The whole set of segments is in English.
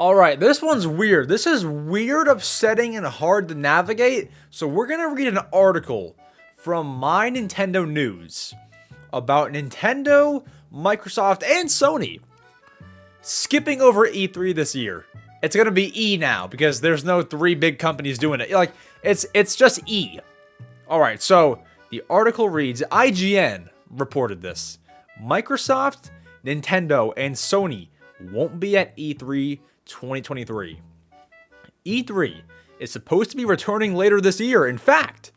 Alright, this one's weird. This is weird, upsetting, and hard to navigate. So we're gonna read an article from My Nintendo News about Nintendo, Microsoft, and Sony skipping over E3 this year. It's gonna be E now because there's no three big companies doing it. Like, it's just E. Alright, so the article reads, IGN reported this. Microsoft, Nintendo, and Sony won't be at E3 2023. E3 is supposed to be returning later this year. In fact,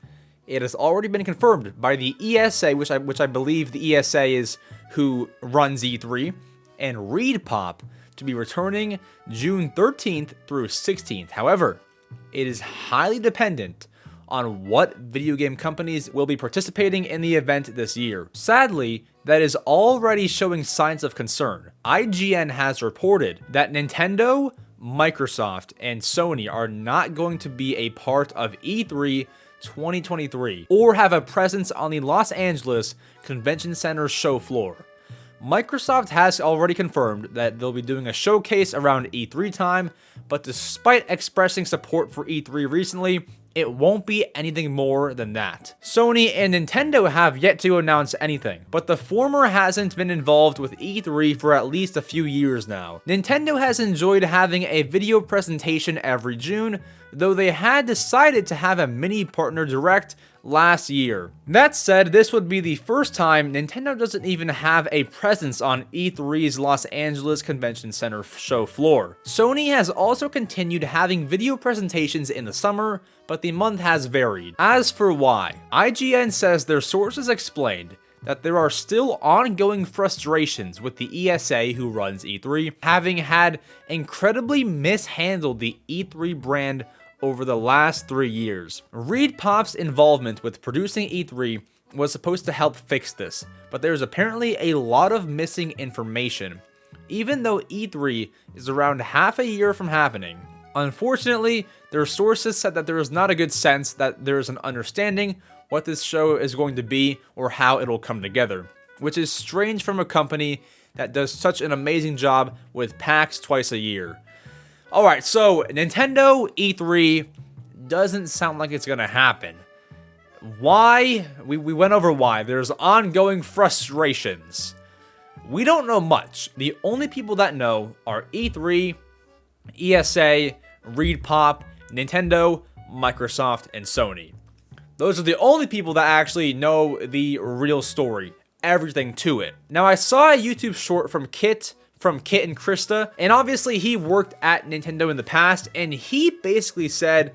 it has already been confirmed by the ESA, which I believe the ESA is who runs E3, and ReedPop to be returning June 13th through 16th. However, it is highly dependent on what video game companies will be participating in the event this year. Sadly, that is already showing signs of concern. IGN has reported that Nintendo, Microsoft, and Sony are not going to be a part of E3 2023 or have a presence on the Los Angeles Convention Center show floor. Microsoft has already confirmed that they'll be doing a showcase around E3 time, but despite expressing support for E3 recently, it won't be anything more than that. Sony and Nintendo have yet to announce anything, but the former hasn't been involved with E3 for at least a few years now. Nintendo has enjoyed having a video presentation every June, though they had decided to have a mini partner direct last year. That said, this would be the first time Nintendo doesn't even have a presence on E3's Los Angeles Convention Center show floor. Sony has also continued having video presentations in the summer, but the month has varied. As for why, IGN says their sources explained that there are still ongoing frustrations with the ESA who runs E3, having had incredibly mishandled the E3 brand over the last 3 years. ReedPop's involvement with producing E3 was supposed to help fix this, but there's apparently a lot of missing information, even though E3 is around half a year from happening. Unfortunately, their sources said that there is not a good sense that there is an understanding what this show is going to be or how it'll come together, which is strange from a company that does such an amazing job with PAX twice a year. Alright, so Nintendo E3 doesn't sound like it's gonna happen. Why? We went over why. There's ongoing frustrations. We don't know much. The only people that know are E3, ESA, ReedPop, Nintendo, Microsoft, and Sony. Those are the only people that actually know the real story, everything to it. Now, I saw a YouTube short from Kit and Krista, and obviously he worked at Nintendo in the past, and he basically said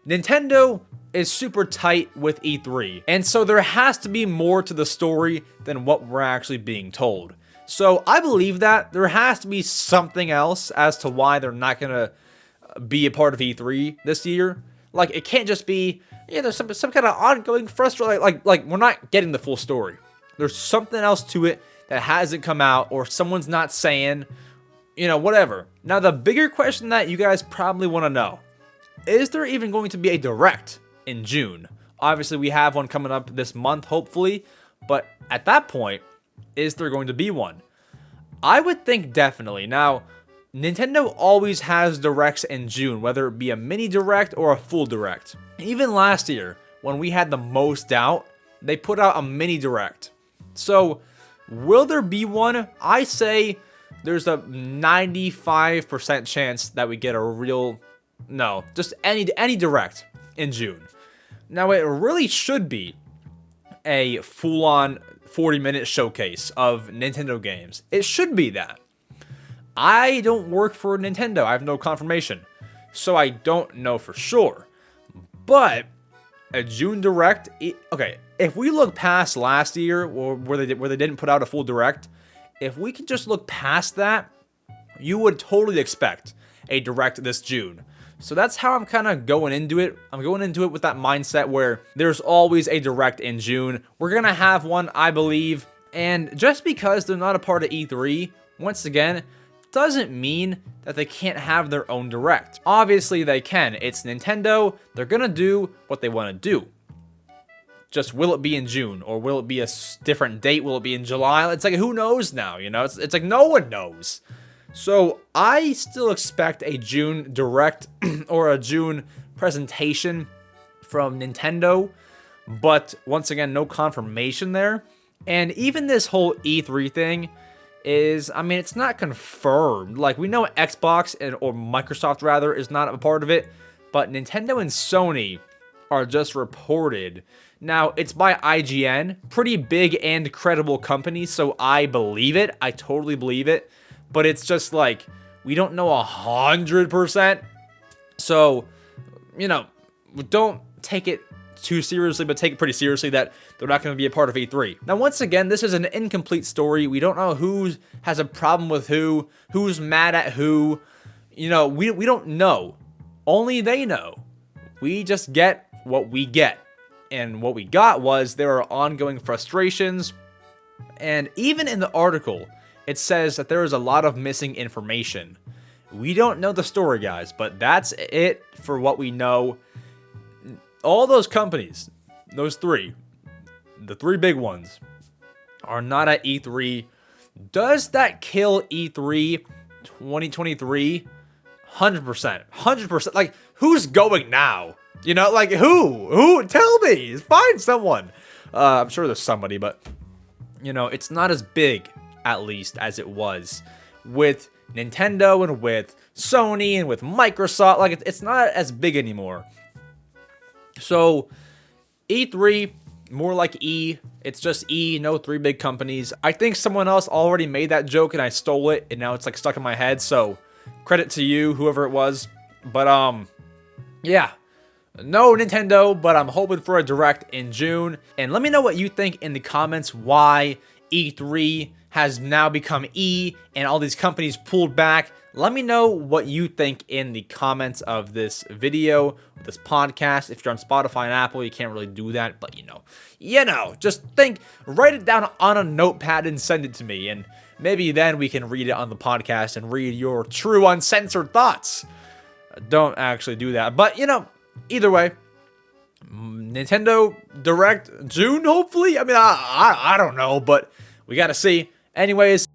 Nintendo is super tight with E3, and so there has to be more to the story than what we're actually being told. So I believe that there has to be something else as to why they're not gonna be a part of E3 this year. Like, it can't just be, yeah, there's some kind of ongoing frustration. Like we're not getting the full story. There's something else to it that hasn't come out, or someone's not saying, whatever. Now, the bigger question that you guys probably want to know, is there even going to be a direct in June? Obviously, we have one coming up this month, hopefully, but at that point, is there going to be one? I would think definitely. Now, Nintendo always has directs in June, whether it be a mini direct or a full direct. Even last year, when we had the most doubt, they put out a mini direct. So, will there be one? I say there's a 95% chance that we get a real, just any direct in June. Now, it really should be a full-on 40-minute showcase of Nintendo games. It should be that. I don't work for Nintendo. I have no confirmation, so I don't know for sure. But a June direct, okay, if we look past last year where they didn't put out a full direct, if we can just look past that, you would totally expect a direct this June. So that's how I'm kind of going into it. I'm going into it with that mindset where there's always a direct in June. We're going to have one, I believe. And just because they're not a part of E3, once again, doesn't mean that they can't have their own direct. Obviously, they can. It's Nintendo. They're going to do what they want to do. Just will it be in June, or will it be a different date? Will it be in July? It's like, who knows now, It's like no one knows. So I still expect a June Direct or a June presentation from Nintendo, but once again, no confirmation there. And even this whole E3 thing is, I mean, it's not confirmed. Like, we know Xbox or Microsoft rather is not a part of it, but Nintendo and Sony are just reported. Now, it's by IGN, pretty big and credible company, so I believe it. I totally believe it. But it's just like, we don't know 100%. So, you know, don't take it too seriously, but take it pretty seriously that they're not going to be a part of E3. Now, once again, this is an incomplete story. We don't know who has a problem with who's mad at who. You know, we don't know. Only they know. We just get what we get. And what we got was there are ongoing frustrations. And even in the article, it says that there is a lot of missing information. We don't know the story, guys, but that's it for what we know. All those companies, those three, the three big ones, are not at E3. Does that kill E3 2023? 100%. 100%. Like, who's going now? You know, like, who? Tell me. Find someone. I'm sure there's somebody, but, you know, it's not as big, at least, as it was with Nintendo and with Sony and with Microsoft. Like, it's not as big anymore. So, E3, more like E. It's just E, no three big companies. I think someone else already made that joke and I stole it, and now it's like stuck in my head. So, credit to you, whoever it was. But, yeah. No Nintendo, but I'm hoping for a Direct in June. And let me know what you think in the comments why E3 has now become E and all these companies pulled back. Let me know what you think in the comments of this video, this podcast. If you're on Spotify and Apple, you can't really do that, but you know, just write it down on a notepad and send it to me. And maybe then we can read it on the podcast and read your true uncensored thoughts. Don't actually do that, but you know, either way, Nintendo Direct June, hopefully. I mean, I don't know, but we got to see. Anyways.